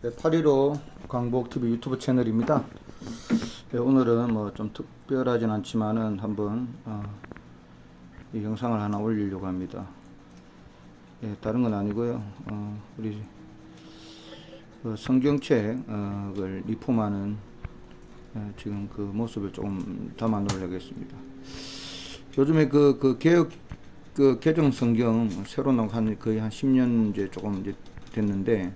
네, 8.15 광복TV 유튜브 채널입니다. 네, 오늘은 뭐 좀 특별하진 않지만은 한번 이 영상을 하나 올리려고 합니다. 다른 건 아니고요. 우리 성경책을 리폼하는 지금 그 모습을 조금 담아 놓으려고 했습니다. 요즘에 그 개혁 개정 성경 새로 나온 거의 한 10년 이제 조금 이제 됐는데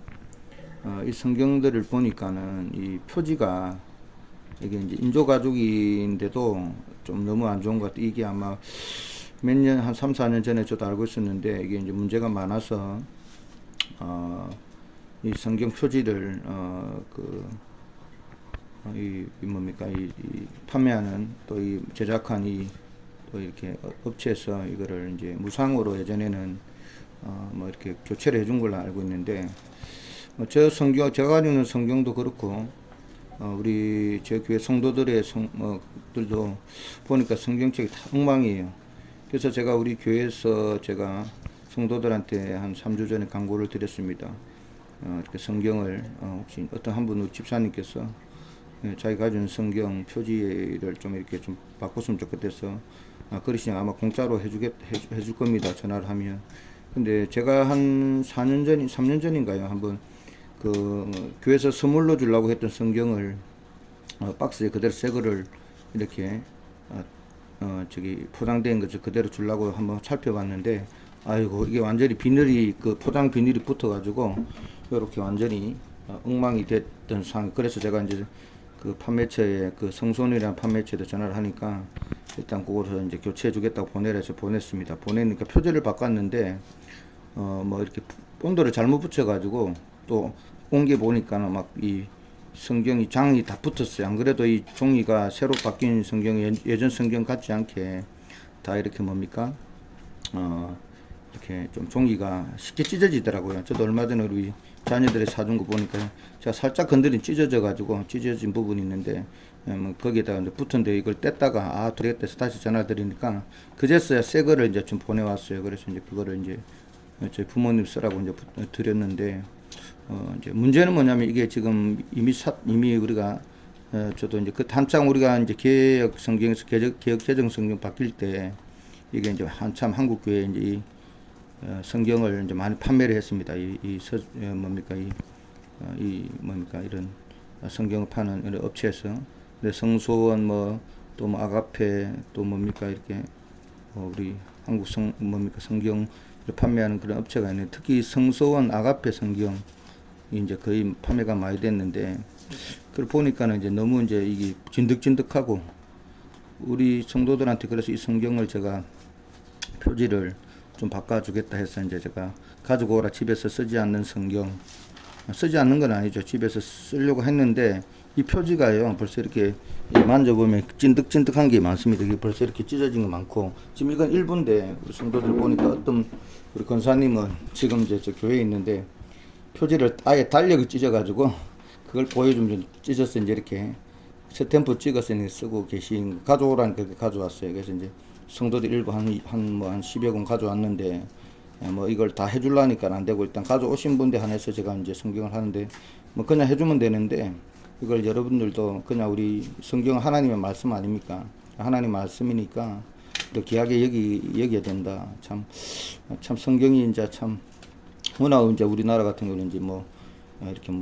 이 성경들을 보니까는 이 표지가 이게 이제 인조가족인데도 좀 너무 안 좋은 것 같아요. 이게 아마 몇 년, 한 3, 4년 전에 저도 알고 있었는데 이게 이제 문제가 많아서 이 성경 표지를 이 뭡니까 이 판매하는 또 이 제작한 또 이렇게 업체에서 이거를 이제 무상으로 예전에는 뭐 이렇게 교체를 해준 걸로 알고 있는데 저 성경 제가 가지고 있는 성경도 그렇고 우리 제 교회 성도들의 들도 보니까 성경책이 다 엉망이에요. 그래서 제가 우리 교회에서 제가 성도들한테 한 3주 전에 광고를 드렸습니다. 이렇게 성경을 혹시 어떤 한 분 집사님께서 자기 가지고 있는 성경 표지를 좀 이렇게 좀 바꿨으면 좋겠대서 그러시면 아마 공짜로 해줄 겁니다. 전화를 하면. 근데 제가 한 3년 전인가요? 한번 교회에서 선물로 주려고 했던 성경을 박스에 그대로 새 거를 이렇게 저기 포장된 것을 그대로 주려고 한번 살펴봤는데 아이고 이게 완전히 비늘이 포장 비늘이 붙어가지고 이렇게 완전히 엉망이 됐던 상황. 그래서 제가 이제 그 판매처에 성손이라는 판매처에도 전화를 하니까 일단 그거를 이제 교체해 주겠다고 보내라 해서 보냈습니다. 보내니까 표지를 바꿨는데 뭐 이렇게 본드를 잘못 붙여가지고 또 옮겨 보니까는 막 이 성경이 장이 다 붙었어요. 안 그래도 이 종이가 새로 바뀐 성경이 예전 성경 같지 않게 다 이렇게 뭡니까 이렇게 좀 종이가 쉽게 찢어지더라고요. 저도 얼마 전에 우리 자녀들이 사준 거 보니까 제가 살짝 건드린 찢어진 부분이 있는데 뭐 거기에다가 이제 붙은데 이걸 뗐다가 되겠다 해서 다시 전화 드리니까 그제서야 새 거를 이제 좀 보내왔어요. 그래서 이제 그거를 이제 저희 부모님 쓰라고 이제 드렸는데 이제 문제는 뭐냐면 이게 지금 이미 우리가 저도 이제 한참 우리가 이제 개혁 성경에서 개혁 개정 성경 바뀔 때 이게 이제 한참 한국 교회 이제 이 성경을 이제 많이 판매를 했습니다. 뭡니까 뭡니까 이런 성경을 파는 이런 업체에서. 근데 성소원 또 아가페 또 뭡니까 이렇게 우리 한국 뭡니까 성경 판매하는 그런 업체가 있는데 특히 성소원 아가페 성경 이제 거의 판매가 많이 됐는데 그걸 보니까는 이제 너무 이제 이게 진득진득하고 우리 성도들한테 그래서 이 성경을 제가 표지를 좀 바꿔주겠다 해서 이제 제가 가지고 오라 집에서 쓰지 않는 성경 쓰지 않는 건 아니죠. 집에서 쓰려고 했는데 이 표지가요 벌써 이렇게 만져보면 찐득찐득한 게 많습니다. 이게 벌써 이렇게 찢어진 게 많고 지금 이건 일부인데 우리 성도들 보니까 어떤 우리 권사님은 지금 이제 저 교회에 있는데 표지를 아예 달력을 찢어가지고 그걸 보여주면 찢어서 이제 이렇게 스탬프 찍어서 쓰고 계신 가져오라는 그렇게 가져왔어요. 그래서 이제 성도들 일부 한 10여 권 가져왔는데 뭐 이걸 다 해주려니까 안 되고 일단 가져오신 분들 한해서 제가 이제 성경을 하는데 뭐 그냥 해주면 되는데 이걸 여러분들도 그냥 우리 성경은 하나님의 말씀 아닙니까? 하나님 말씀이니까 또 귀하게 여겨야 된다. 참 성경이 이제 참 워낙 이제 우리나라 같은 경우는 이제 이렇게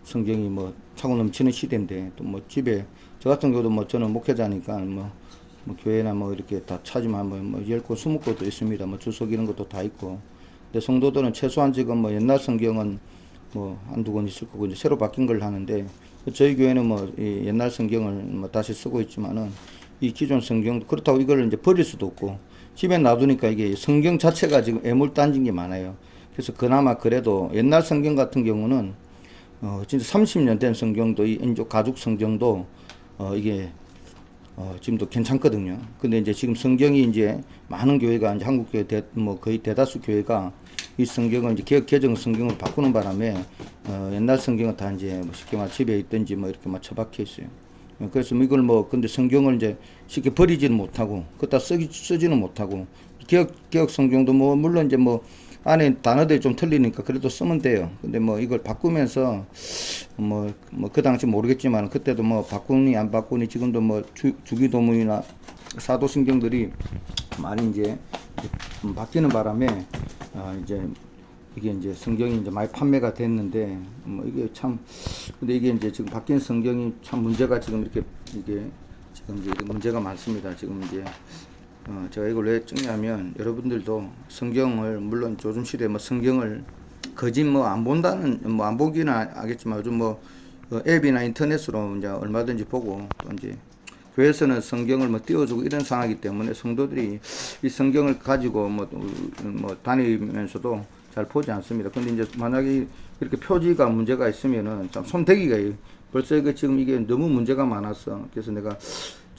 성경이 차고 넘치는 시대인데 또 집에 저 같은 경우도 저는 목회자니까 교회나 이렇게 다 찾으면 10권, 20권도 있습니다. 주석 이런 것도 다 있고. 근데 성도들은 최소한 지금 옛날 성경은 한두 권 있을 거고 이제 새로 바뀐 걸 하는데 저희 교회는 이 옛날 성경을 다시 쓰고 있지만은 이 기존 성경도 그렇다고 이걸 이제 버릴 수도 없고 집에 놔두니까 이게 성경 자체가 지금 애물단진 게 많아요. 그래서 그나마 그래도 옛날 성경 같은 경우는 진짜 30년 된 성경도 이 인조 가죽 성경도 이게 지금도 괜찮거든요. 근데 이제 지금 성경이 이제 많은 교회가 이제 한국 교회 거의 대다수 교회가 이 성경을 이제 개혁 개정 성경으로 바꾸는 바람에 옛날 성경은 다 이제 쉽게 말 집에 있든지 이렇게 처박혀 있어요. 그래서 이걸 근데 성경을 이제 쉽게 버리지는 못하고 그다 쓰지는 못하고 개혁 성경도 물론 이제 안에 단어들이 좀 틀리니까 그래도 쓰면 돼요. 근데 뭐 이걸 바꾸면서 그 당시 모르겠지만 그때도 뭐 바꾸니 안 바꾸니 지금도 뭐 주기도문이나 사도신경들이 많이 이제 바뀌는 바람에 이제 이게 이제 성경이 이제 많이 판매가 됐는데 뭐 이게 참 근데 이게 이제 지금 바뀐 성경이 참 문제가 지금 이렇게 이게 지금 이제 문제가 많습니다. 지금 이제 제가 이걸 왜 찍냐면 여러분들도 성경을 물론 요즘 시대에 뭐 성경을 거짓 뭐 안 본다는 뭐 안 보기는 하겠지만 요즘 뭐 앱이나 인터넷으로 이제 얼마든지 보고 또 이제 교회에서는 성경을 뭐 띄워주고 이런 상황이기 때문에 성도들이 이 성경을 가지고 뭐 다니면서도 잘 보지 않습니다. 근데 이제 만약에 이렇게 표지가 문제가 있으면은 참 손대기가 벌써 이거 지금 이게 너무 문제가 많았어. 그래서 내가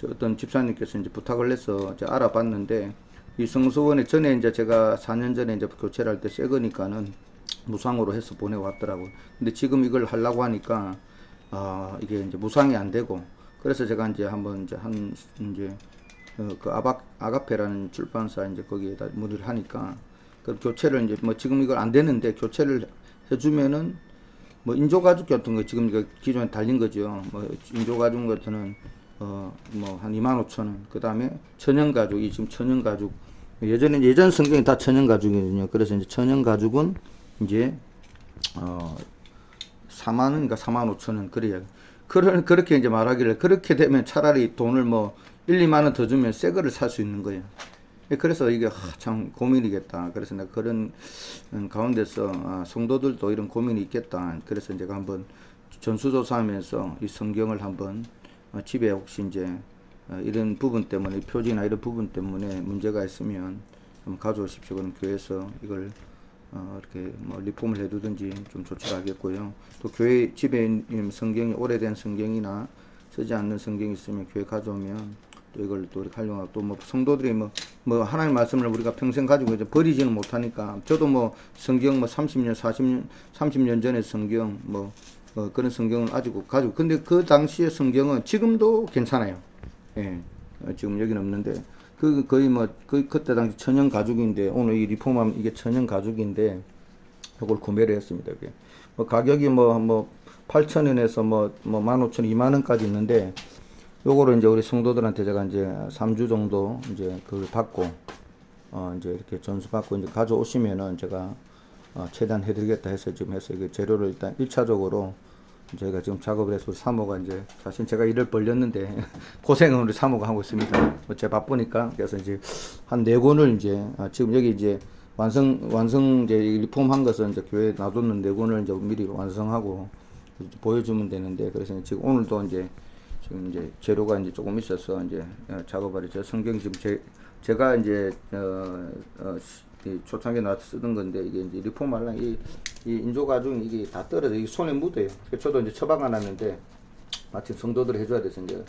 어떤 집사님께서 이제 부탁을 해서 제가 알아봤는데 이 성서원에 전에 이제 제가 4년 전에 이제 교체를 할 때 새 거니까는 무상으로 해서 보내왔더라고요. 근데 지금 이걸 하려고 하니까 이게 이제 무상이 안 되고 그래서 제가 이제 한번 이제 그 아가페라는 출판사 이제 거기에다 문의를 하니까 그 교체를 이제 뭐 지금 이걸 안 되는데 교체를 해주면은 뭐 인조가죽 같은 거 지금 이거 기존에 달린 거죠. 뭐 인조가죽 같은 뭐 한 25,000원. 그 다음에 천연가죽이 지금 천연가죽 예전 성경이 다 천연가죽이거든요. 그래서 이제 천연가죽은 이제 4만원인가 45,000원 그래요. 그렇게 이제 말하기를 그렇게 되면 차라리 돈을 뭐 1, 2만원 더 주면 새 거를 살 수 있는 거예요. 그래서 이게 참 고민이겠다. 그래서 내가 그런 가운데서 성도들도 이런 고민이 있겠다. 그래서 제가 한번 전수조사하면서 이 성경을 한번 집에 혹시 이제 이런 부분 때문에 표지나 이런 부분 때문에 문제가 있으면 한번 가져오십시오. 그럼 교회에서 이걸 이렇게 뭐 리폼을 해두든지 좀 조치를 하겠고요. 또 교회 집에 있는 성경이 오래된 성경이나 쓰지 않는 성경이 있으면 교회 가져오면 또 이걸 또 이렇게 활용하고 또 뭐 성도들이 뭐 하나님 말씀을 우리가 평생 가지고 이제 버리지는 못하니까 저도 뭐 성경 뭐 30년 40년 30년 전에 성경 그런 성경을 아직도 가지고 근데 그 당시의 성경은 지금도 괜찮아요. 예. 지금 여기는 없는데 거의 그때 당시 천연 가죽인데 오늘 이 리폼하면 이게 천연 가죽인데 이걸 구매를 했습니다. 이게 뭐 가격이 8,000원에서 15,000원, 2만원까지 있는데 요거를 이제 우리 성도들한테 제가 이제 3주 정도 이제 그걸 받고 이제 이렇게 전수 받고 이제 가져오시면은 제가 최대한 해드리겠다 해서 지금 해서 그 재료를 일단 1차적으로 저희가 지금 작업을 해서 우리 사모가 이제 사실 제가 일을 벌렸는데 고생은 우리 사모가 하고 있습니다. 제가 바쁘니까 그래서 이제 한 4권을 이제 지금 여기 이제 완성 이제 리폼한 것은 이제 교회에 놔뒀는 4권을 이제 미리 완성하고 보여주면 되는데 그래서 지금 오늘도 이제 지금 이제 재료가 이제 조금 있어서 이제 작업을 했죠. 성경 지금 제가 이제 이 초창기에 나와서 쓰던 건데 이게 이제 리폼하려면 이 인조가죽 이게 다 떨어져 이게 손에 묻어요. 저도 이제 처방 안 하는데 마침 성도들 해줘야 돼서 이제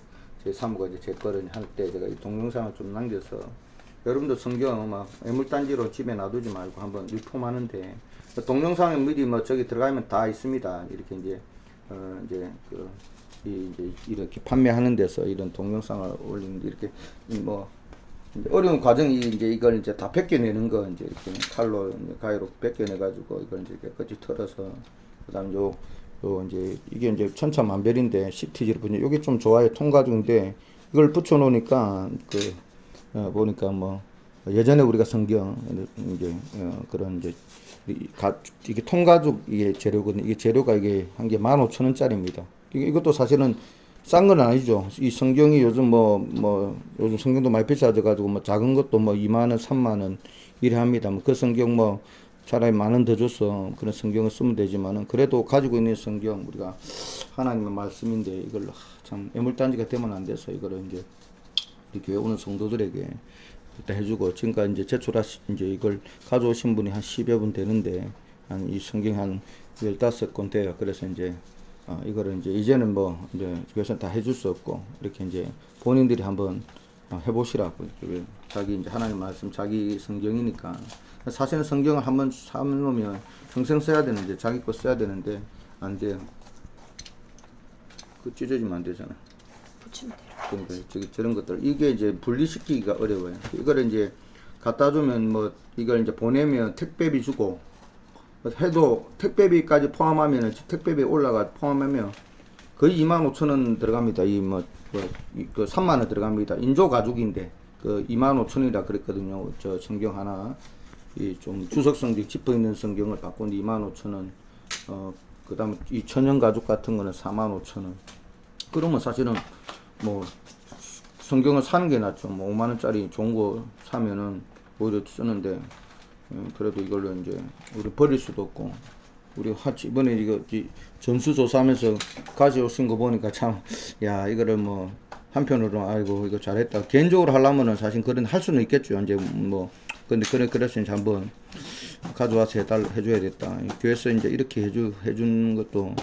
제 사무가 이제 제 거를 할 때 제가 이 동영상을 좀 남겨서 여러분도 성경 막 애물단지로 집에 놔두지 말고 한번 리폼하는데 동영상에 미리 저기 들어가면 다 있습니다. 이렇게 이제 이제 이제 이렇게 판매하는 데서 이런 동영상을 올리는데 이렇게 어려운 과정이 이제 이걸 이제 다 벗겨내는 거 이제 이렇게 칼로 이제 가위로 벗겨내 가지고 이걸 이제 깨끗이 털어서 그다음 요 이제 이게 이제 천차만별인데 CTG로 보니 요게 좀 좋아요. 통가죽인데 이걸 붙여 놓으니까 보니까 예전에 우리가 성경 이제 그런 이제 이게 통가죽 이게 재료거든요. 이게 재료가 이게 한 개 15,000원짜리입니다. 이것도 사실은 싼 건 아니죠. 이 성경이 요즘 요즘 성경도 많이 비싸져 가지고 작은 것도 2만원, 3만원 이래 합니다. 그 성경 차라리 10,000원 더 줘서 그런 성경을 쓰면 되지만은 그래도 가지고 있는 성경 우리가 하나님의 말씀인데 이걸 참 애물단지가 되면 안 돼서 이거를 이제 우리 교회 오는 성도들에게 일단 해주고 지금까지 이제 이제 이걸 가져오신 분이 한 10여 분 되는데 한 이 성경 한 15권 돼요. 그래서 이제 이거를 이제는 이제 교회에서는 다 해줄 수 없고 이렇게 이제 본인들이 한번 해보시라고 자기 이제 하나님 말씀 자기 성경이니까 사실은 성경을 한번 사놓으면 평생 써야 되는데 자기 거 써야 되는데 안 돼요. 그 찢어지면 안 되잖아. 붙이면 돼요. 그러니까 저런 것들 이게 이제 분리시키기가 어려워요. 이거를 이제 갖다 주면 뭐 이걸 이제 보내면 택배비 주고 해도 택배비까지 포함하면 택배비 올라가 포함하면 거의 25,000원 들어갑니다. 그 3만원 들어갑니다. 인조 가죽인데 그 25,000원이라 그랬거든요. 저 성경 하나 이 좀 주석 성경 짚어 있는 성경을 바꾼 25,000원. 그다음에 이 천연 가죽 같은 거는 45,000원. 그러면 사실은 뭐 성경을 사는 게 낫죠. 뭐 5만 원짜리 좋은 거 사면은 오히려 쓰는데 그래도 이걸로 이제 우리 버릴 수도 없고 우리 이번에 이거 전수조사하면서 가져오신 거 보니까 참 야 이거를 뭐 한편으로 아이고 이거 잘했다 개인적으로 하려면은 사실 그런 할 수는 있겠죠. 이제 뭐 근데 그래서 이제 한번 가져와서 해줘야겠다. 교회에서 이제 이렇게 해주는 것도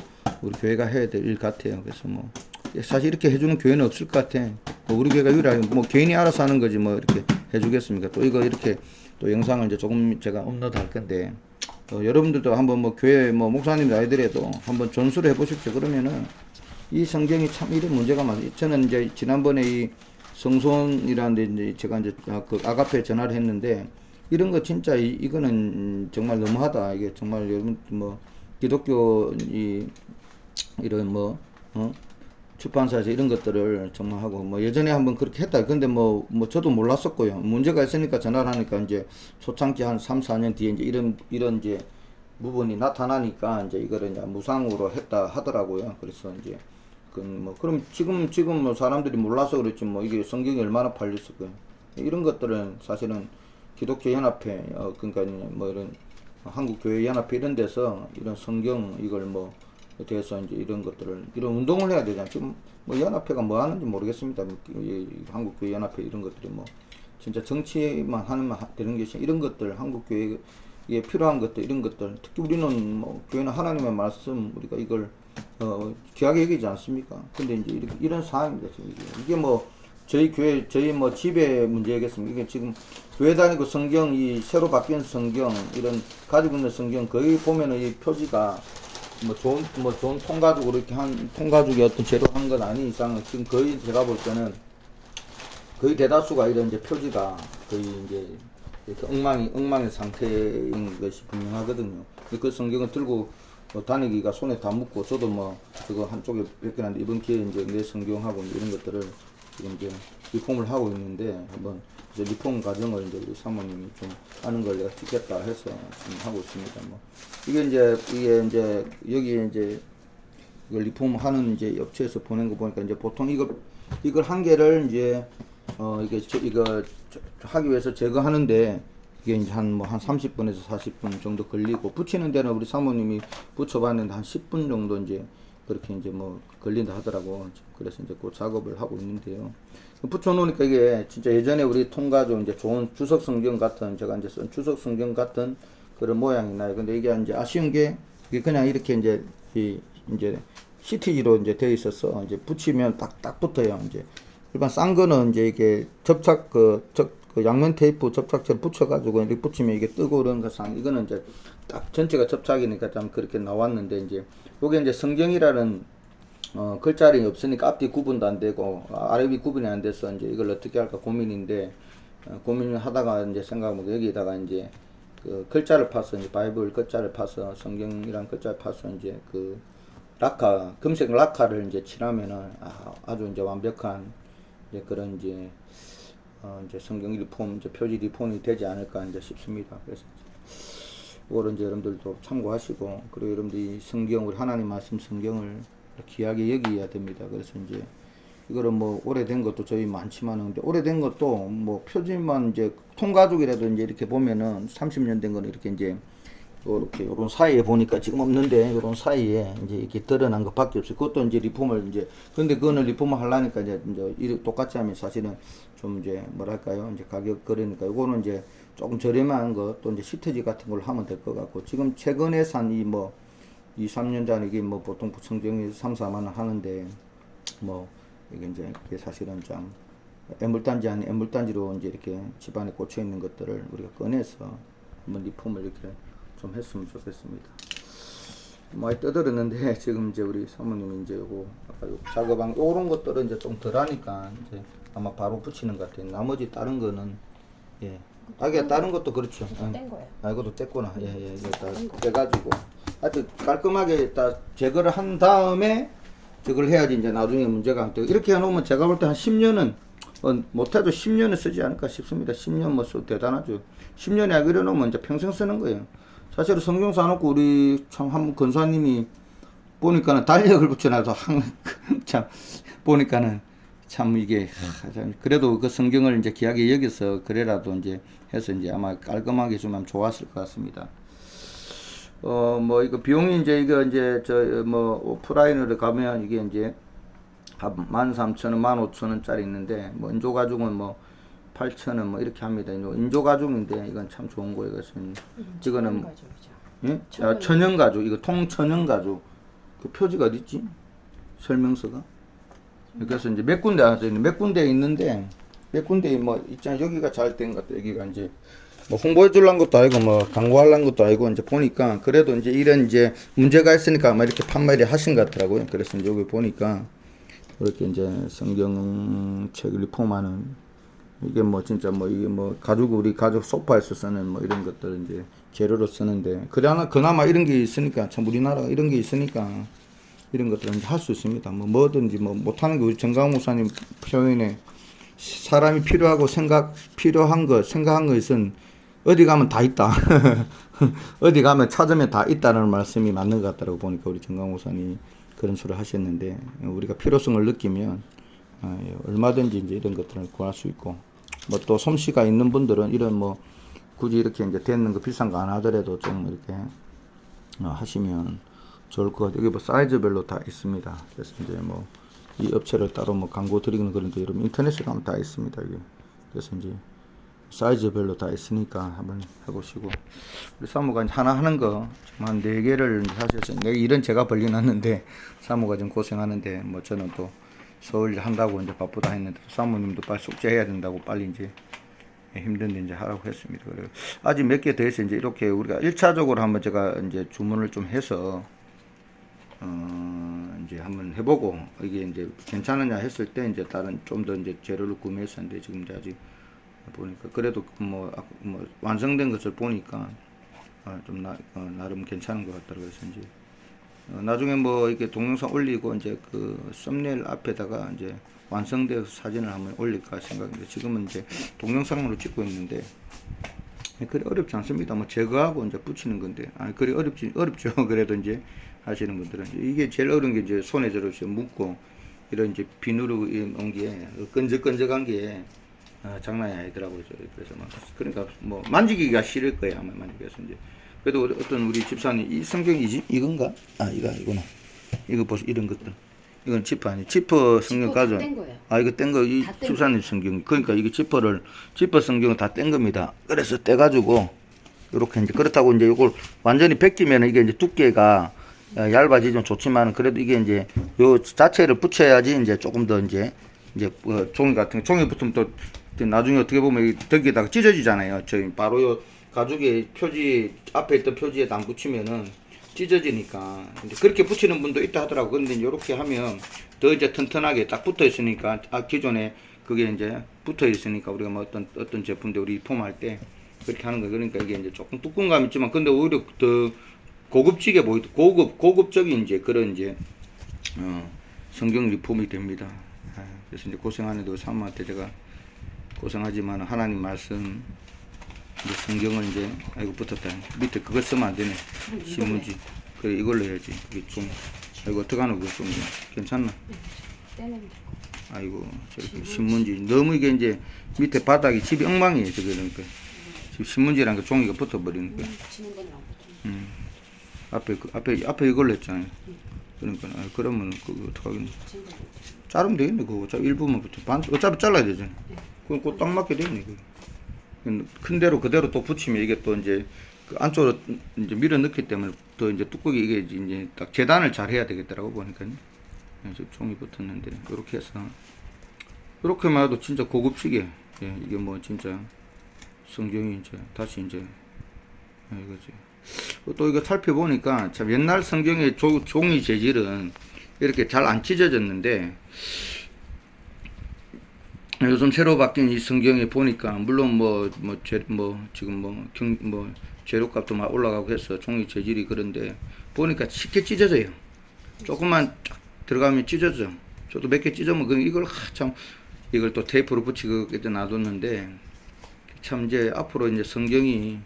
우리 교회가 해야 될 일 같아요. 그래서 뭐 사실 이렇게 해주는 교회는 없을 것 같아. 뭐 우리 교회가 유일하게 뭐 개인이 알아서 하는 거지 뭐 이렇게 해주겠습니까? 또 이거 이렇게 또 영상을 이제 조금 제가 업로드 할 건데 여러분들도 한번 뭐 교회 뭐 목사님들 아니더라도 한번 전수를 해보십시오. 그러면은 이 성경이 참 이런 문제가 많아요. 저는 이제 지난번에 이 성손이라는데 이제 제가 이제 그 아가페 전화를 했는데 이런 거 진짜 이거는 정말 너무하다. 이게 정말 여러분 뭐 기독교 이런 뭐 출판사에서 이런 것들을 정말 하고 뭐 예전에 한번 그렇게 했다. 근데 뭐 저도 몰랐었고요. 문제가 있으니까 전화를 하니까 이제 초창기 한 3, 4년 뒤에 이제 이런 이제 부분이 나타나니까 이제 이거를 이제 무상으로 했다 하더라고요. 그래서 이제 그럼 지금 뭐 사람들이 몰라서 그렇지 뭐 이게 성경이 얼마나 팔렸을 거예요. 이런 것들은 사실은 기독교 연합회 그러니까 뭐 이런 한국 교회 연합회 이런 데서 이런 성경 이걸 뭐 대해서 이제 이런 것들을 이런 운동을 해야 되잖아요. 지금 뭐 연합회가 뭐 하는지 모르겠습니다. 한국 교회 연합회 이런 것들이 뭐 진짜 정치만 하면 되는 것이 이런 것들 한국 교회에 필요한 것들 이런 것들 특히 우리는 뭐 교회는 하나님의 말씀 우리가 이걸 귀하게 여기지 않습니까? 근데 이제 이런 상황입니다. 지금 이게 뭐 저희 교회 저희 뭐 집의 문제겠습니까? 이게 지금 교회 다니고 성경 이 새로 바뀐 성경 이런 가지고 있는 성경 거의 보면은 이 표지가 뭐 좋은 통가죽으로 이렇게 한 통가죽이 어떤 재료 한 건 아닌 이상 지금 거의 제가 볼 때는 거의 대다수가 이런 이제 표지가 거의 이제 이렇게 엉망의 상태인 것이 분명하거든요. 그 성경을 들고 다니기가 손에 다 묻고 저도 뭐 저거 한쪽에 벗겨놨는데 이번 기회에 이제 내 성경하고 이런 것들을 지금 이제 리폼을 하고 있는데 한번 이제 리폼 과정을 이제 우리 사모님이 좀 아는 걸 내가 찍겠다 해서 지금 하고 있습니다. 뭐 이게 이제 여기에 이제 이걸 리폼하는 이제 업체에서 보낸 거 보니까 이제 보통 이걸 한 개를 이제 이거 하기 위해서 제거하는데 이게 이제 한 30분에서 40분 정도 걸리고 붙이는 데는 우리 사모님이 붙여봤는데 한 10분 정도 이제 그렇게 이제 뭐 걸린다 하더라고. 그래서 이제 그 작업을 하고 있는데요. 붙여놓으니까 이게 진짜 예전에 우리 통가죽 이제 좋은 주석 성경 같은 제가 이제 쓴 주석 성경 같은 그런 모양이 나요. 근데 이게 이제 아쉬운 게 이게 그냥 이렇게 이제 이제 CTG로 이제 되어 있어서 이제 붙이면 딱 붙어요. 이제 일반 싼 거는 이제 이게 접착 그 양면 테이프 접착제를 붙여가지고 이렇게 붙이면 이게 뜨고 그런 거상 이거는 이제 딱 전체가 접착이니까 좀 그렇게 나왔는데 이제 요게 이제 성경이라는 글자리 없으니까 앞뒤 구분도 안 되고 아래 위 구분이 안 돼서 이제 이걸 어떻게 할까 고민인데 고민을 하다가 이제 생각해보면 여기다가 이제 그 글자를 파서 이제 바이블 글자를 파서 성경이란 글자를 파서 이제 그 금색 락카를 이제 칠하면은 아주 이제 완벽한 이제 그런 이제 성경 리폼, 이제 표지 리폼이 되지 않을까 이제 싶습니다. 그래서 이거를 이제 여러분들도 참고하시고 그리고 여러분들이 성경 우리 하나님 말씀 성경을 귀하게 여기야 됩니다. 그래서 이제 이거는 뭐 오래된 것도 저희 많지만은 근데 오래된 것도 뭐 표지만 이제 통가죽이라도 이제 이렇게 보면은 30년 된 거는 이렇게 이제 이렇게 요런 사이에 보니까 지금 없는데 요런 사이에 이제 이렇게 드러난 것밖에 없어요. 그것도 이제 리폼을 이제 근데 그거는 리폼을 하려니까 이제 똑같이 하면 사실은 좀 이제 뭐랄까요 이제 가격 거래니까 요거는 이제 조금 저렴한 거 또 이제 시트지 같은 걸 하면 될 것 같고 지금 최근에 산 이 뭐 2, 3년 전에 이게 뭐 보통 성경이 3, 4만 원 하는데 뭐 이게 이제 그게 사실은 좀 애물단지 아닌 애물단지로 이제 이렇게 집안에 꽂혀 있는 것들을 우리가 꺼내서 한번 리폼을 이렇게 좀 했으면 좋겠습니다. 많이 떠들었는데 지금 이제 우리 사모님이 이제 요거 아까 요 작업한 요런 것들은 이제 좀 덜하니까 이제 아마 바로 붙이는 것 같아요. 나머지 다른 거는 아, 이게 다른 것도 그렇죠. 뗀 거예요. 아, 이것도 뗐구나. 예, 예, 이거 다 떼가지고. 하여튼 깔끔하게 딱 제거를 한 다음에 저걸 해야지 이제 나중에 문제가 안 되고. 이렇게 해놓으면 제가 볼 때 한 10년은, 못해도 10년은 쓰지 않을까 싶습니다. 10년 뭐 써도 대단하죠. 10년에 그려놓으면 이제 평생 쓰는 거예요. 사실은 성경 사놓고 우리 참 한 권사님이 보니까는 달력을 붙여놔서 참, 보니까는 참 이게 그래도 그 성경을 이제 귀하게 여기서 그래라도 이제 해서 이제 아마 깔끔하게 좀 좋았을 것 같습니다. 뭐 이거 비용이 이제 이거 이제 저 뭐 오프라인으로 가면 이게 이제 한 13,000원, 15,000원짜리 있는데 뭐 인조 가죽은 뭐 8,000원 뭐 이렇게 합니다. 인조 가죽인데 이건 참 좋은 거예요. 이것은 이거는 가죽이죠. 예? 천연 가죽 이거 통천연 가죽 그 표지가 어디 있지? 설명서가. 그래서 이제 몇 군데 있는데 몇 군데 뭐 있잖아. 여기가 잘 된 것 같아. 여기가 이제 뭐 홍보해 줄란 것도 아니고 뭐 광고할란 것도 아니고 이제 보니까 그래도 이제 이런 이제 문제가 있으니까 아마 이렇게 판매를 하신 것 같더라고요. 그래서 이제 여기 보니까 이렇게 이제 성경책 리폼하는 이게 뭐 진짜 뭐 이게 뭐 가죽 우리 가죽 소파에서 쓰는 뭐 이런 것들 이제 재료로 쓰는데 그나마 이런 게 있으니까 참 우리나라가 이런 게 있으니까 이런 것들은 할 수 있습니다. 뭐 뭐든지 뭐 못하는 게 우리 정강 목사님 표현에 사람이 필요하고 필요한 것 생각한 것은 어디 가면 다 있다. 어디 가면 찾으면 다 있다는 말씀이 맞는 것 같다고 보니까 우리 정강 목사님이 그런 소리를 하셨는데 우리가 필요성을 느끼면 얼마든지 이제 이런 것들을 구할 수 있고 뭐 또 솜씨가 있는 분들은 이런 뭐 굳이 이렇게 이제 되는 거 비싼 거 안 하더라도 좀 이렇게 하시면 좋을 것 같아요. 여기 뭐 사이즈별로 다 있습니다. 그래서 이제 뭐 이 업체를 따로 뭐 광고 드리는 그런데 여러분 인터넷에 가면 다 있습니다. 이게 그래서 이제 사이즈별로 다 있으니까 한번 해보시고 우리 사모가 하나 하는 거 한 4개를 하셔서 내 일은 제가 벌려놨는데 사모가 좀 고생하는데 뭐 저는 또 서울 한다고 이제 바쁘다 했는데 사모님도 빨리 숙제해야 된다고 빨리 이제 힘든데 이제 하라고 했습니다. 그래 아직 몇 개 더 해서 이제 이렇게 우리가 1차적으로 한번 제가 이제 주문을 좀 해서 이제 한번 해보고 이게 이제 괜찮으냐 했을 때 이제 다른 좀 더 이제 재료를 구매했었는데 지금 이제 아직 보니까 그래도 뭐 완성된 것을 보니까 좀 나름 괜찮은 것 같더라고요. 그래서 이제 나중에 뭐 이렇게 동영상 올리고 이제 그 썸네일 앞에다가 이제 완성된 사진을 한번 올릴까 생각인데 지금은 이제 동영상으로 찍고 있는데 그리 어렵지 않습니다. 뭐 제거하고 이제 붙이는 건데 그리 어렵죠. 그래도 이제 하시는 분들은 이게 제일 어려운 게 이제 손에 저렇게 묶고 이런 이제 비누로 온 게 끈적끈적한 게 장난이 아니더라고요. 그래서 막 그러니까 뭐 만지기가 싫을 거예요. 아마 만지기에서 이제 그래도 어떤 우리 집사님 이 성경이지 이건가? 이거나 이거 보세요. 이런 것들 이건 지퍼 아니 지퍼 성경 가져. 이거 뗀 거 이 집사님 성경 그러니까 이게 지퍼 성경은 다 뗀 겁니다. 그래서 떼가지고 이렇게 이제 그렇다고 이제 이걸 완전히 벗기면 이게 이제 두께가 얇아지면 좋지만 그래도 이게 이제 요 자체를 붙여야지 이제 조금 더 이제 종이 같은 거 종이 붙으면 또 나중에 어떻게 보면 덕에다가 찢어지잖아요. 저희 바로 요 가죽의 표지 앞에 있던 표지에 안 붙이면은 찢어지니까 이제 그렇게 붙이는 분도 있다 하더라고. 근데 이렇게 하면 더 이제 튼튼하게 딱 붙어 있으니까 기존에 그게 이제 붙어 있으니까 우리가 뭐 어떤 제품들 우리 폼할 때 그렇게 하는 거예요. 그러니까 이게 이제 조금 두꺼운 감이 있지만 근데 오히려 더 고급지게 고급적인 이제 그런 이제 성경 리폼이 됩니다. 그래서 이제 고생하는데 사모한테 제가 고생하지만 하나님 말씀 이제 성경을 이제 붙었다. 밑에 그걸 쓰면 안 되네. 신문지. 그래 이걸로 해야지. 그게 좀 어떡하노 그거 좀 괜찮나? 아이고 저기 신문지 너무 이게 이제 밑에 바닥이 집이 엉망이에요. 저게 그러니까 지금 신문지란 게 종이가 붙어버리는 거야. 앞에 이걸로 했잖아요. 그러니까 그러면 그거 어떡하겠네. 자르면 되겠네. 그거 일부만 붙여. 어차피 잘라야 되잖아. 그거 딱 맞게 되겠네. 큰 대로 그대로 또 붙이면 이게 또 이제 그 안쪽으로 이제 밀어 넣기 때문에 또 이제 뚜껑이 이게 이제 딱 재단을 잘 해야 되겠더라고 보니까요. 지금 종이 붙었는데 이렇게 해서 이렇게만 해도 진짜 고급지게 이게 뭐 진짜 성경이 이제 다시 이제 이거지. 또 이거 살펴보니까 참 옛날 성경의 종이 재질은 이렇게 잘 안 찢어졌는데 요즘 새로 바뀐 이 성경에 보니까 물론 지금 재료값도 막 올라가고 해서 종이 재질이 그런데 보니까 쉽게 찢어져요. 조금만 쫙 들어가면 찢어져. 저도 몇 개 찢으면 이걸 참 이걸 또 테이프로 붙이고 그때 놔뒀는데 참 이제 앞으로 이제 성경이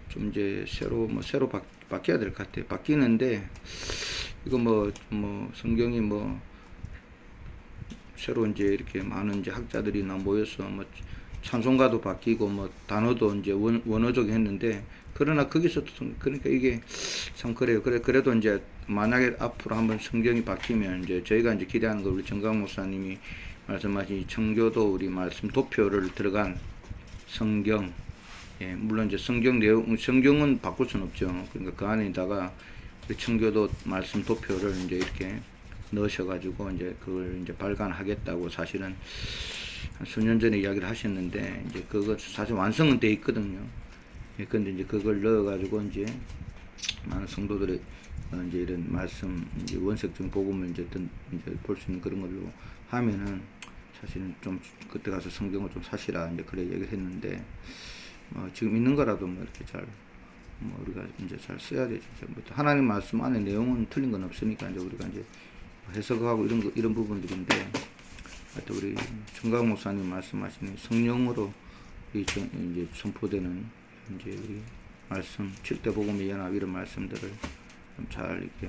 좀 이제 새로 바뀌어야 될 것 같아요. 바뀌는데 이거 성경이 새로 이제 이렇게 많은 이제 학자들이나 모여서 찬송가도 바뀌고 단어도 이제 원어적이 했는데 그러나 거기서도 그러니까 이게 참 그래요. 그래도 이제 만약에 앞으로 한번 성경이 바뀌면 이제 저희가 이제 기대하는 거 우리 정강 목사님이 말씀하신 청교도 우리 말씀 도표를 들어간 성경, 예, 물론 이제 성경은 바꿀 수는 없죠. 그러니까 그 안에다가 우리 청교도 말씀 도표를 이제 이렇게 넣으셔가지고 이제 그걸 이제 발간하겠다고 사실은 한 수년 전에 이야기를 하셨는데 이제 그거 사실 완성은 돼 있거든요. 예, 근데 이제 그걸 넣어가지고 이제 많은 성도들의 이제 이런 말씀, 이제 원색적인 복음을 이제 볼 수 있는 그런 걸로 하면은 사실은 좀 그때 가서 성경을 좀 사시라 이제 그래 얘기를 했는데 지금 있는 거라도 이렇게 잘 우리가 이제 잘 써야 되죠. 하나님 말씀 안에 내용은 틀린 건 없으니까 이제 우리가 이제 해석하고 이런 부분들인데 하여튼 우리 정강 목사님 말씀하시는 성령으로 이제 선포되는 이제 우리 말씀 7대 복음의 연합 이런 말씀들을 좀 잘 이렇게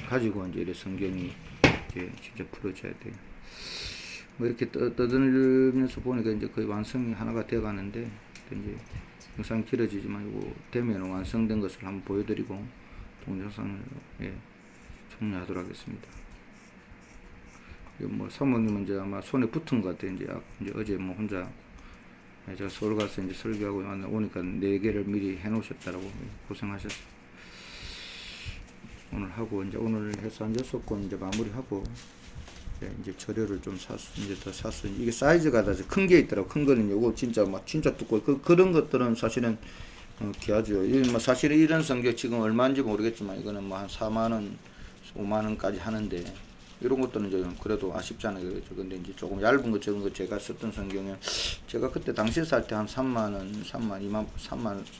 가지고 이제 성경이 이제 진짜 풀어져야 돼요. 이렇게 떠들면서 보니까 이제 거의 완성이 하나가 되어 가는데 이제 영상이 길어지지만 이거 되면 완성된 것을 한번 보여드리고 동영상을 종료하도록 하겠습니다. 사모님은 이제 아마 손에 붙은 것 같아요. 이제 어제 혼자 제가 서울 가서 이제 설교하고 오니까 4개를 미리 해놓으셨다라고 고생하셨어요. 오늘 하고 이제 오늘 해서 한 6권 이제 마무리하고 이제 재료를 좀 더 사서 이게 사이즈가 다 큰 게 있더라고. 큰 거는 요거 진짜 두꺼워. 그런 것들은 사실은 귀하죠. 사실 이런 성경 지금 얼마인지 모르겠지만 이거는 한 4만원, 5만원까지 하는데 이런 것들은 좀 그래도 아쉽잖아요. 그렇죠. 근데 이제 조금 얇은 거 적은 거 제가 썼던 성경은 제가 그때 당시에 살 때 한 3만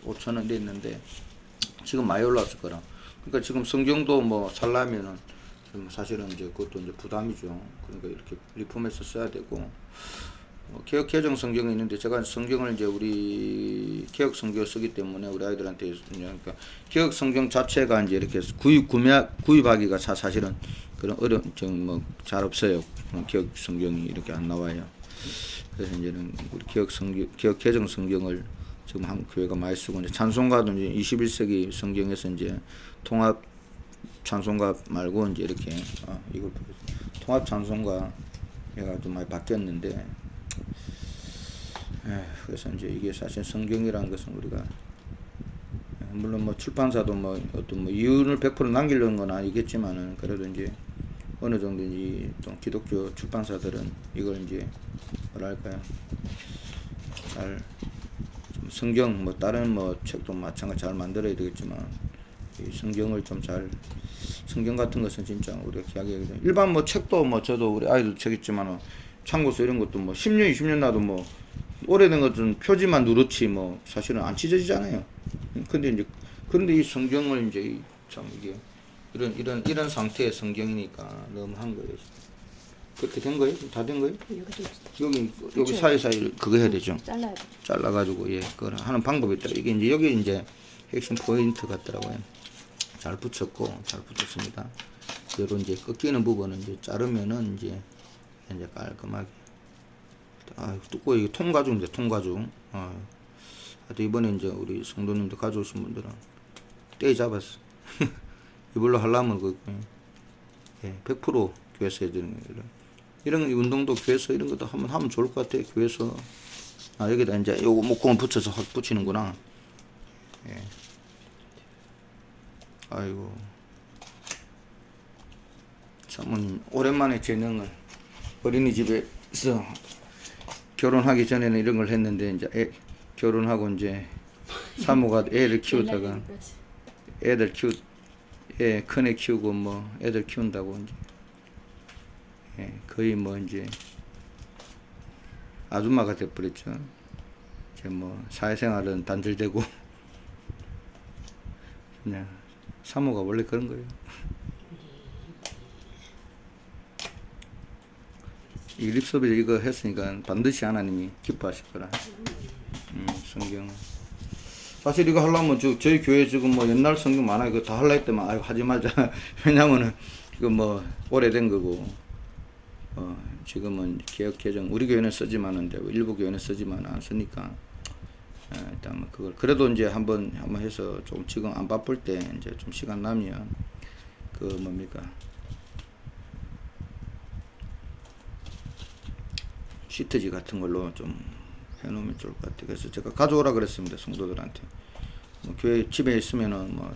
5천원 됐는데 지금 많이 올랐을 거라. 그러니까 지금 성경도 살려면은 사실은 이제 그것도 이제 부담이죠. 그러니까 이렇게 리폼해서 써야 되고 개혁 개정 성경이 있는데 제가 성경을 이제 우리 개혁 성경을 쓰기 때문에 우리 아이들한테 그러니까 개혁 성경 자체가 이제 이렇게 구입하기가 사실은 그런 잘 없어요. 개혁 성경이 이렇게 안 나와요. 그래서 이제는 우리 개혁 개정 성경을 지금 한 교회가 많이 쓰고 이제 찬송가도 이제 21세기 성경에서 이제 통합 찬송가 말고 이제 이렇게 이걸 통합 찬송가 얘가 좀 많이 바뀌었는데 그래서 이제 이게 사실 성경이라는 것은 우리가 물론 출판사도 어떤 이윤을 100% 남기려는 건 아니겠지만은 그래도 이제 어느 정도 또 기독교 출판사들은 이걸 이제 뭐랄까요 잘 성경 다른 책도 마찬가지 잘 만들어야 되겠지만 이 성경을 좀 잘 성경 같은 것은 진짜 우리가 귀하게 여기죠. 일반 책도 저도 우리 아이들 책 있지만 참고서 이런 것도 10년 20년 나도 오래된 것은 표지만 누렇지 사실은 안 찢어지잖아요. 그런데 이 성경을 이제 참 이게 이런 상태의 성경이니까 너무 한 거예요. 그렇게 된 거예요? 다 된 거예요? 여기 사이사이 그거 해야 되죠. 잘라가지고 그걸 하는 방법이 있더라. 이게 이제 여기 이제 핵심 포인트 같더라고요. 잘 붙였고 잘 붙였습니다. 그리고 이제 꺾이는 부분은 이제 자르면은 이제 깔끔하게. 두꺼워. 이게 통가죽인데 통가죽. 하여튼 이번에 이제 우리 성도님들 가져오신 분들은 떼 잡았어. 이걸로 하려면 100% 교회에서 해야 되는 거예요. 이런 운동도 교회에서 이런 것도 한번 하면 좋을 것 같아요. 교회에서 여기다 이제 요거 목공을 붙여서 확 붙이는구나. 아이고 사모님 오랜만에 재능을 어린이집에서 결혼하기 전에는 이런 걸 했는데 이제 결혼하고 이제 사모가 애를 키우다가 큰애 키우고 애들 키운다고 이제 거의 이제 아줌마가 돼버렸죠. 이제 뭐 사회생활은 단절되고 그냥 사모가 원래 그런 거예요. 이 립서비스 이거 했으니까 반드시 하나님이 기뻐하실 거라. 성경. 사실 이거 하려면 저희 교회 지금 뭐 옛날 성경 많아요. 그거 다 할라 했더만 아유 하지 말자. 왜냐면은 이거 뭐 오래된 거고. 지금은 개혁 개정 우리 교회는 쓰지만은 일부 교회는 쓰지만 안 쓰니까. 일단 뭐 그걸 그래도 이제 한번 해서 좀 지금 안 바쁠 때 이제 좀 시간 나면 그 뭡니까 시트지 같은 걸로 좀 해놓으면 좋을 것 같아요. 그래서 제가 가져오라 그랬습니다. 성도들한테. 뭐 교회 집에 있으면은 뭐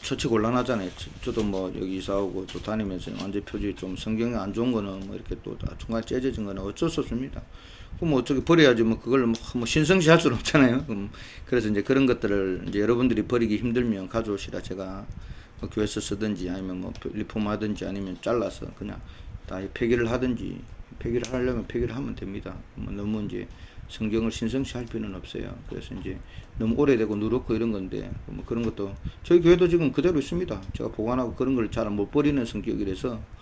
처치 곤란하잖아요. 저도 뭐 여기 이사 오고 또 다니면서 완전 표지 좀 성경이 안 좋은 거는 뭐 이렇게 또 중간에 째져진 거는 어쩔 수 없습니다. 그럼 뭐 어떻게 버려야지 뭐 그걸 뭐 신성시 할 수는 없잖아요. 그래서 이제 그런 것들을 이제 여러분들이 버리기 힘들면 가져오시라 제가 뭐 교회에서 쓰든지 아니면 뭐 리폼하든지 아니면 잘라서 그냥 다 폐기를 하든지 폐기를 하려면 폐기를 하면 됩니다. 뭐 너무 이제 성경을 신성시 할 필요는 없어요. 그래서 이제 너무 오래되고 누렇고 이런 건데 뭐 그런 것도 저희 교회도 지금 그대로 있습니다. 제가 보관하고 그런 걸 잘 못 버리는 성격이라서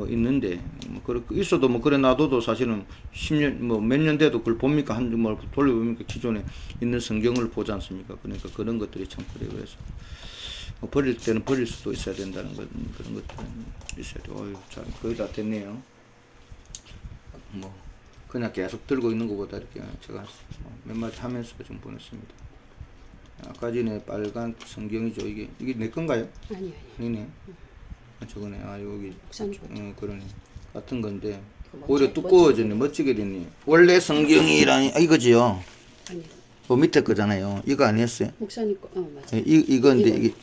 있는데 뭐 그렇게 있어도 뭐 그래 놔둬도 사실은 10년 뭐 몇 년 돼도 그걸 봅니까 한뭐 돌려보니까 기존에 있는 성경을 보지 않습니까? 그러니까 그런 것들이 참 그래요. 그래서 뭐 버릴 때는 버릴 수도 있어야 된다는 것 그런 것들은 있어야 돼. 어유 참 거의 다 됐네요. 뭐 그냥 계속 들고 있는 것보다 이렇게 제가 몇 마디 하면서 좀 보냈습니다. 아까 전에 빨간 성경이죠. 이게 내 건가요? 아니네. 저거네. 아 여기 그러네. 같은 건데 오히려 두꺼워졌네. 멋지게 됐네. 원래 성경이라니 이거지요. 아니요. 그 밑에 거잖아요. 이거 아니었어요? 목사님 거. 맞아. 이건데 이게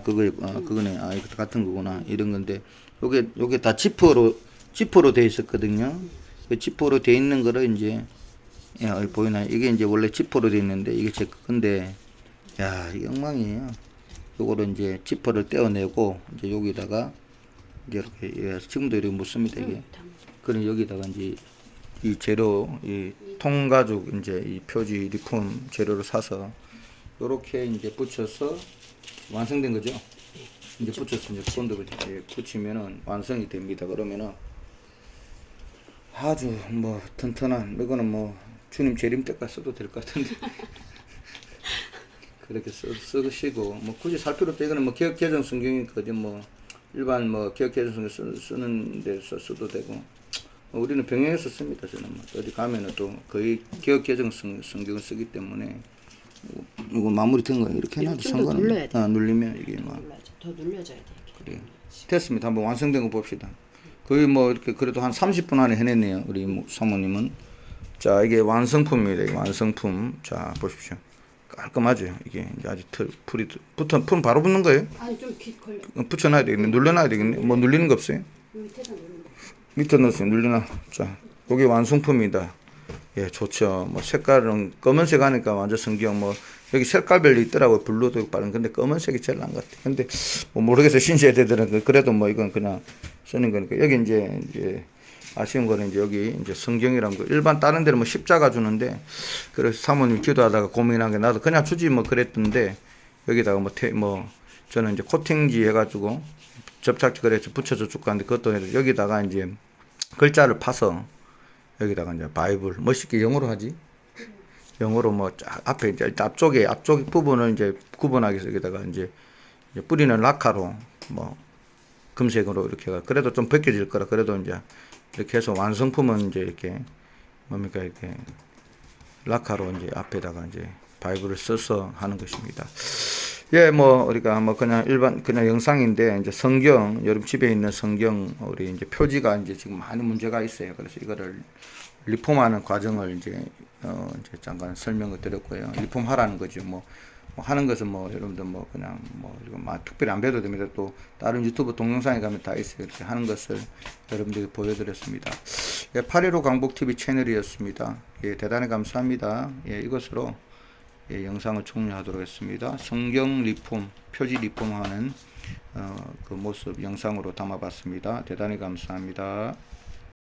그거 그거네. 이거 같은 거구나. 이런 건데 요게 다 지퍼로 돼 있었거든요. 그 지퍼로 돼 있는 거를 이제 보이나요? 이게 이제 원래 지퍼로 돼 있는데 이게 제 건데 야 이게 엉망이에요. 요거를 이제 지퍼를 떼어내고 이제 여기다가 이제 이렇게 지금도 이렇게 못 씁니다 이게. 그럼 여기다가 이제 이 재료 이 통가죽 이제 이 표지 리폼 재료를 사서 요렇게 이제 붙여서 완성된 거죠. 이제 붙여서 이제 본드를 붙이면은 완성이 됩니다. 그러면은 아주 뭐 튼튼한 이거는 뭐 주님 재림 때까지 써도 될 것 같은데 그렇게 쓰시고 뭐 굳이 살 필요 없다. 이거는 뭐 개혁 개정 성경이 거지 뭐 일반 뭐 개혁 개정 성경 쓰는 데서 써도 되고 우리는 병행해서 씁니다. 저는 뭐 어디 가면은 또 거의 개혁 개정 성경을 쓰기 때문에 이거 마무리 된 거예요. 이렇게 해놔도 상관없어요. 눌리면 이게 막 더 눌려져야 돼. 그래 됐습니다. 한번 완성된 거 봅시다. 거의 뭐 이렇게 그래도 한 30분 안에 해냈네요. 우리 사모님은. 자 이게 완성품입니다. 이게 완성품. 자 보십시오. 깔끔하죠. 이게 이제 아직 풀이 풀 바로 붙는 거예요? 아니 좀 걸려. 붙여놔야 되겠네. 눌러놔야 되겠네. 뭐 눌리는 거 없어요? 밑에다 누르는 거. 밑에 넣었어요. 눌려놔. 자 이게 완성품이다. 예 좋죠. 뭐 색깔은 검은색 하니까 완전 성경 뭐 여기 색깔별로 있더라고요. 블루도 있고 빠른 근데 검은색이 제일 나은 것 같아. 근데 뭐 모르겠어요. 신세대들은 그래도 뭐 이건 그냥 쓰는 거니까 여기 이제 아쉬운 거는 이제 여기 이제 성경이란 거 일반 다른 데는 뭐 십자가 주는데 그래서 사모님 기도하다가 고민한 게 나도 그냥 주지 뭐 그랬던데 여기다가 뭐 저는 이제 코팅지 해가지고 접착제 그래서 붙여서 줄까 하는데 그것도 해서 여기다가 이제 글자를 파서 여기다가 이제 바이블 멋있게 영어로 하지 영어로 뭐 앞에 이제 앞쪽 부분을 이제 구분하기 위해서 여기다가 이제 뿌리는 라카로 뭐 금색으로 이렇게 그래도 좀 벗겨질 거라 그래도 이제 이렇게 해서 완성품은 이제 이렇게 뭡니까 이렇게 라카로 이제 앞에다가 이제 바이블을 써서 하는 것입니다. 예, 뭐 우리가 뭐 그냥 일반 그냥 영상인데 이제 성경 여러분 집에 있는 성경 우리 이제 표지가 이제 지금 많은 문제가 있어요. 그래서 이거를 리폼하는 과정을 이제 잠깐 설명을 드렸고요. 리폼하라는 거죠. 뭐 하는 것은 뭐 여러분들 뭐 그냥 뭐 이거 특별히 안 배워도 됩니다. 또 다른 유튜브 동영상에 가면 다 있어요. 이렇게 하는 것을 여러분들이 보여드렸습니다. 예, 815 강복TV 채널이었습니다. 예, 대단히 감사합니다. 예, 이것으로 예, 영상을 종료하도록 하겠습니다. 성경 리폼, 표지 리폼하는 그 모습 영상으로 담아봤습니다. 대단히 감사합니다.